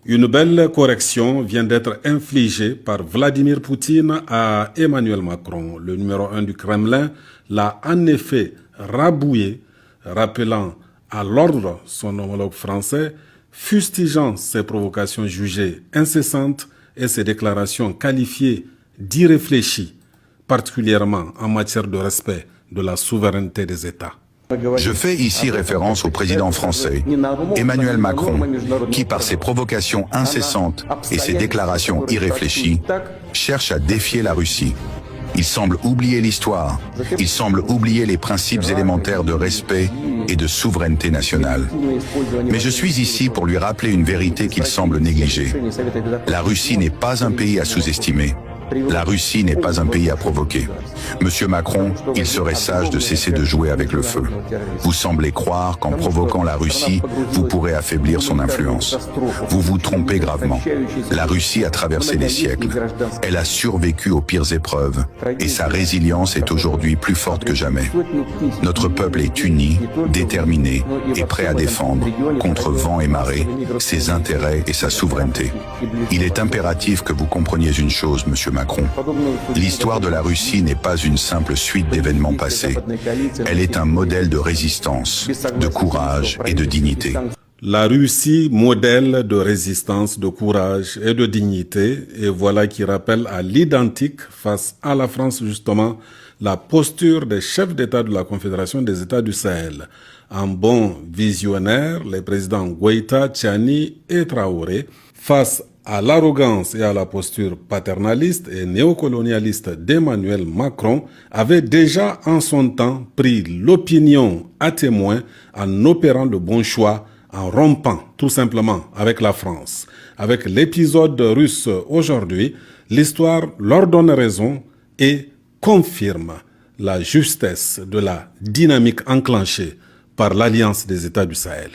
Une belle correction vient d'être infligée par Vladimir Poutine à Emmanuel Macron. Le numéro 1 du Kremlin l'a en effet rabouillé, rappelant à l'ordre son homologue français, fustigeant ses provocations jugées incessantes et ses déclarations qualifiées d'irréfléchies, particulièrement en matière de respect de la souveraineté des États. Je fais ici référence au président français, Emmanuel Macron, qui par ses provocations incessantes et ses déclarations irréfléchies, cherche à défier la Russie. Il semble oublier l'histoire, il semble oublier les principes élémentaires de respect et de souveraineté nationale. Mais je suis ici pour lui rappeler une vérité qu'il semble négliger. La Russie n'est pas un pays à sous-estimer. La Russie n'est pas un pays à provoquer. Monsieur Macron, il serait sage de cesser de jouer avec le feu. Vous semblez croire qu'en provoquant la Russie, vous pourrez affaiblir son influence. Vous vous trompez gravement. La Russie a traversé les siècles. Elle a survécu aux pires épreuves et sa résilience est aujourd'hui plus forte que jamais. Notre peuple est uni, déterminé et prêt à défendre, contre vent et marée, ses intérêts et sa souveraineté. Il est impératif que vous compreniez une chose, Monsieur Macron. L'histoire de la Russie n'est pas une simple suite d'événements passés. Elle est un modèle de résistance, de courage et de dignité. La Russie, modèle de résistance, de courage et de dignité, et voilà qui rappelle à l'identique face à la France justement la posture des chefs d'État de la Confédération des États du Sahel. En bon visionnaire, les présidents Goïta, Tchani et Traoré, face à l'arrogance et à la posture paternaliste et néocolonialiste d'Emmanuel Macron, avaient déjà en son temps pris l'opinion à témoin en opérant le bon choix, en rompant tout simplement avec la France. Avec l'épisode russe aujourd'hui, l'histoire leur donne raison et confirme la justesse de la dynamique enclenchée par l'Alliance des États du Sahel.